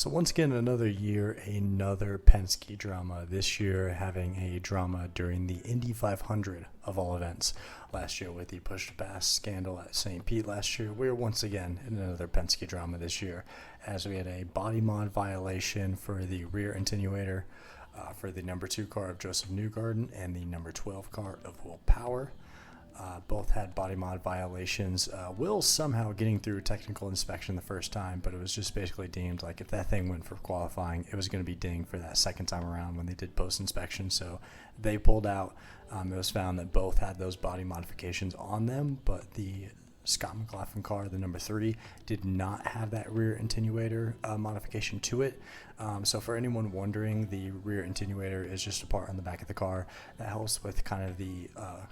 So once again, another year, another Penske drama. This year having a drama during the Indy 500 of all events. Last year with the push-to-pass scandal at St. Pete last year, we're once again in another Penske drama this year as we had a body mod violation for the rear attenuator for the number 2 car of Joseph Newgarden and the number 12 car of Will Power. Both had body mod violations. Will somehow getting through technical inspection the first time, but it was just basically deemed like if that thing went for qualifying, it was going to be dinged for that second time around when they did post-inspection. So they pulled out. It was found that both had those body modifications on them, but the Scott McLaughlin car, the number 30, did not have that rear attenuator modification to it. So for anyone wondering, the rear attenuator is just a part on the back of the car that helps with kind of the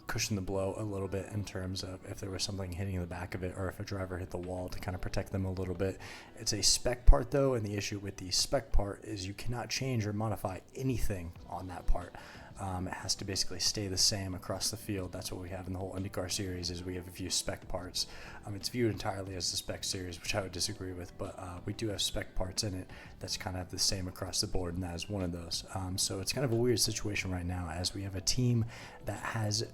cushion the blow a little bit in terms of if there was something hitting the back of it or if a driver hit the wall to kind of protect them a little bit. It's a spec part though, and the issue with the spec part is you cannot change or modify anything on that part. It has to basically stay the same across the field. That's what we have in the whole IndyCar series is we have a few spec parts. It's viewed entirely as the spec series, which I would disagree with, but we do have spec parts in it that's kind of the same across the board, and that is one of those. So it's kind of a weird situation right now as we have a team that has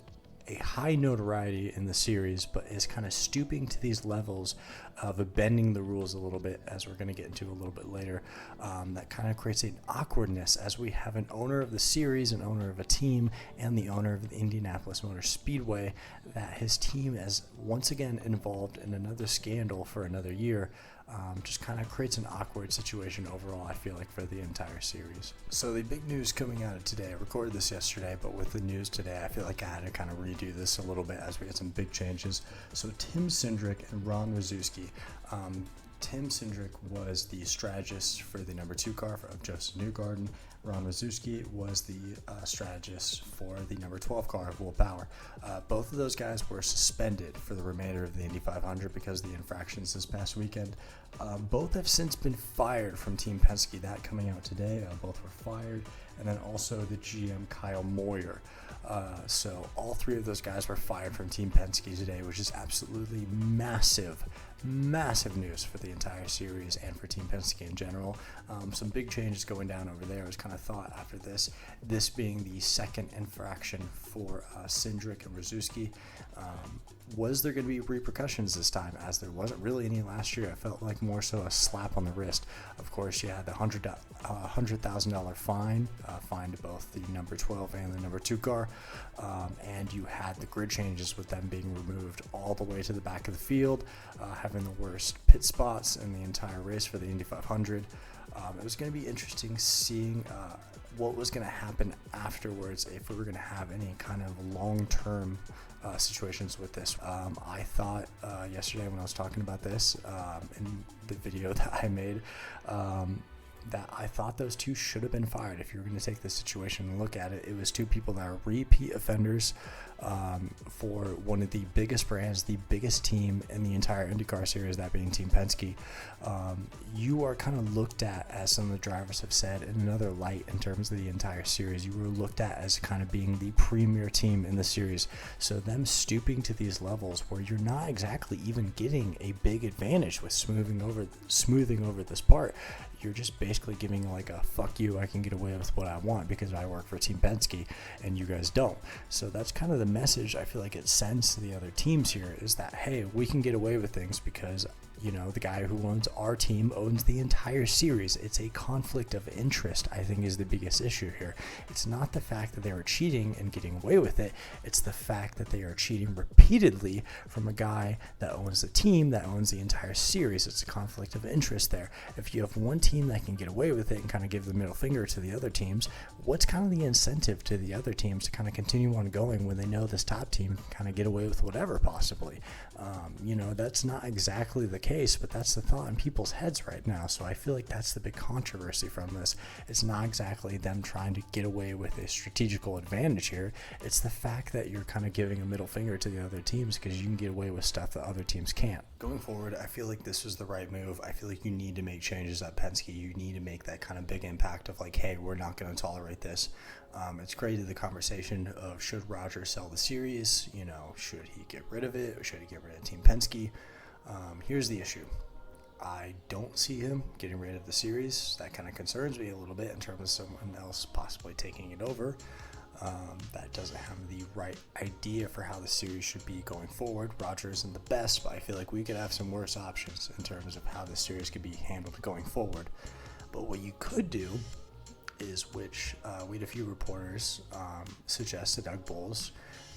a high notoriety in the series, but is kind of stooping to these levels of bending the rules a little bit, as we're going to get into a little bit later. That kind of creates an awkwardness as we have an owner of the series, an owner of a team, and the owner of the Indianapolis Motor Speedway, that his team is once again involved in another scandal for another year. Just kind of creates an awkward situation overall, I feel like, for the entire series. So the big news coming out of today, I recorded this yesterday, but with the news today, I feel like I had to kind of redo this a little bit as we had some big changes. So Tim Cindric and Ron Rzucki. Tim Cindric was the strategist for the number 2 car of Joseph Newgarden. Ron Rzucki was the strategist for the number 12 car of Will Power. Both of those guys were suspended for the remainder of the Indy 500 because of the infractions this past weekend. Both have since been fired from Team Penske. That coming out today, both were fired. And then also the GM Kyle Moyer. So all 3 of those guys were fired from Team Penske today, which is absolutely massive news for the entire series and for Team Penske in general. Some big changes going down over there. It was kind of thought after this being the second infraction for Cindric and Rzucki. Was there going to be repercussions this time, as there wasn't really any last year? I felt like more so a slap on the wrist. Of course, you had the $100,000 fine to both the number 12 and the number 2 car, and you had the grid changes with them being removed all the way to the back of the field, having the worst pit spots in the entire race for the Indy 500. It was going to be interesting seeing what was going to happen afterwards, if we were going to have any kind of long-term situations with this. I thought yesterday when I was talking about this in the video that I made, that I thought those 2 should have been fired. If you're going to take this situation and look at it, it was 2 people that are repeat offenders for one of the biggest brands, the biggest team in the entire IndyCar series, that being Team Penske. You are kind of looked at, as some of the drivers have said, in another light in terms of the entire series. You were looked at as kind of being the premier team in the series. So them stooping to these levels where you're not exactly even getting a big advantage with smoothing over this part. You're just basically giving like a fuck you, I can get away with what I want because I work for Team Penske and you guys don't. So that's kind of the message I feel like it sends to the other teams here, is that, hey, we can get away with things because, you know, the guy who owns our team owns the entire series. It's a conflict of interest, I think, is the biggest issue here. It's not the fact that they are cheating and getting away with it. It's the fact that they are cheating repeatedly from a guy that owns the team, that owns the entire series. It's a conflict of interest there. If you have one team that can get away with it and kind of give the middle finger to the other teams, what's kind of the incentive to the other teams to kind of continue on going when they know this top team can kind of get away with whatever possibly? You know, that's not exactly the case, but that's the thought in people's heads right now. So I feel like that's the big controversy from this. It's not exactly them trying to get away with a strategical advantage here. It's the fact that you're kind of giving a middle finger to the other teams because you can get away with stuff that other teams can't. Going forward, I feel like this was the right move. I feel like you need to make changes at Penske. You need to make that kind of big impact of like, hey, we're not going to tolerate this. It's created the conversation of, should Roger sell the series? You know, should he get rid of it? Or should he get rid of Team Penske? Here's the issue. I don't see him getting rid of the series. That kind of concerns me a little bit in terms of someone else possibly taking it over. That doesn't have the right idea for how the series should be going forward. Roger isn't the best, but I feel like we could have some worse options in terms of how the series could be handled going forward. But what you could do is, which we had a few reporters suggest to Doug Bowles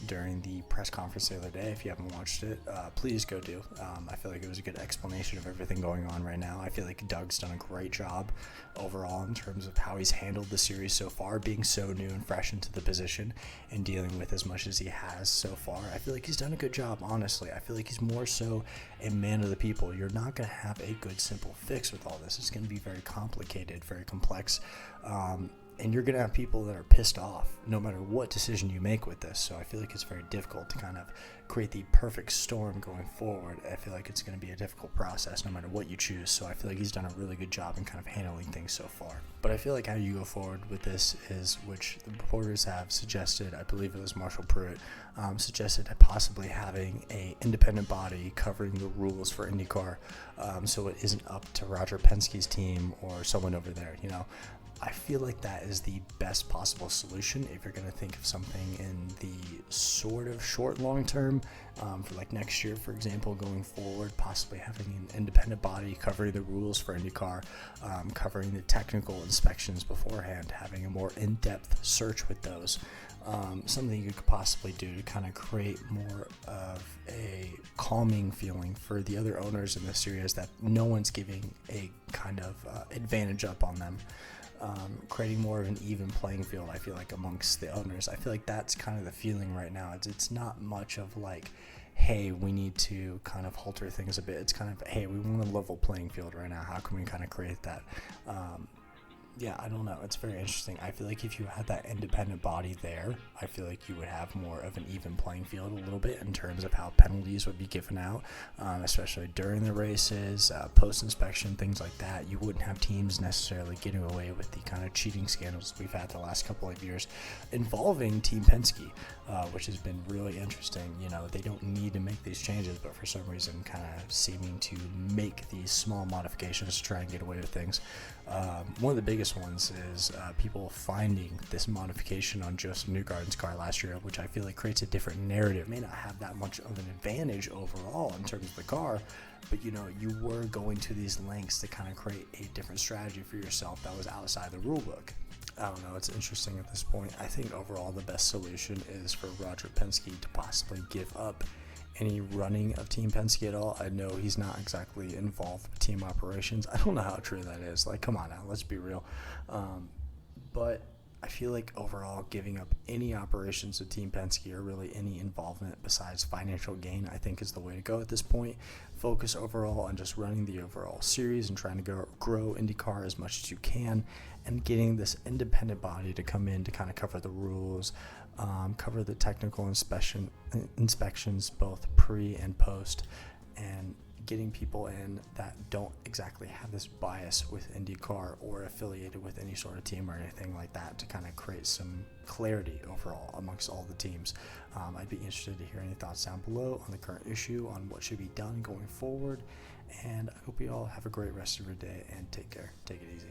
during the press conference the other day. If you haven't watched it, please go do. I feel like it was a good explanation of everything going on right now. I feel like Doug's done a great job overall in terms of how he's handled the series so far, being so new and fresh into the position and dealing with as much as he has so far. I feel like he's done a good job, honestly. I feel like he's more so a man of the people. You're not going to have a good, simple fix with all this. It's going to be very complicated, very complex. And you're going to have people that are pissed off no matter what decision you make with this. So I feel like it's very difficult to kind of create the perfect storm going forward. I feel like it's going to be a difficult process no matter what you choose. So I feel like he's done a really good job in kind of handling things so far. But I feel like how you go forward with this is, which the reporters have suggested, I believe it was Marshall Pruitt, suggested possibly having a independent body covering the rules for IndyCar, so it isn't up to Roger Penske's team or someone over there, you know. I feel like that is the best possible solution if you're going to think of something in the sort of short long term, for like next year, for example, going forward, possibly having an independent body covering the rules for IndyCar, covering the technical inspections beforehand, having a more in-depth search with those. Something you could possibly do to kind of create more of a calming feeling for the other owners in the series, that no one's giving a kind of advantage up on them. Creating more of an even playing field, I feel like, amongst the owners. I feel like that's kind of the feeling right now. It's not much of like, hey, we need to kind of halter things a bit. It's kind of, hey, we want a level playing field right now. How can we kind of create that? Yeah, I don't know. It's very interesting. I feel like if you had that independent body there, I feel like you would have more of an even playing field a little bit in terms of how penalties would be given out, especially during the races, post-inspection, things like that. You wouldn't have teams necessarily getting away with the kind of cheating scandals we've had the last couple of years involving Team Penske, which has been really interesting. You know, they don't need to make these changes, but for some reason kind of seeming to make these small modifications to try and get away with things. One of the biggest ones is people finding this modification on Joseph Newgarden's car last year, which I feel like creates a different narrative. It may not have that much of an advantage overall in terms of the car, but you know, you were going to these lengths to kind of create a different strategy for yourself that was outside the rule book. I don't know, it's interesting at this point. I think overall the best solution is for Roger Penske to possibly give up any running of Team Penske at all. I know he's not exactly involved with team operations. I don't know how true that is. Like, come on now, let's be real. But I feel like overall giving up any operations of Team Penske, or really any involvement besides financial gain, I think is the way to go at this point. Focus overall on just running the overall series and trying to grow IndyCar as much as you can, and getting this independent body to come in to kind of cover the rules, cover the technical inspections both pre and post, and getting people in that don't exactly have this bias with IndyCar or affiliated with any sort of team or anything like that, to kind of create some clarity overall amongst all the teams. I'd be interested to hear any thoughts down below on the current issue, on what should be done going forward, and I hope you all have a great rest of your day and take care. Take it easy.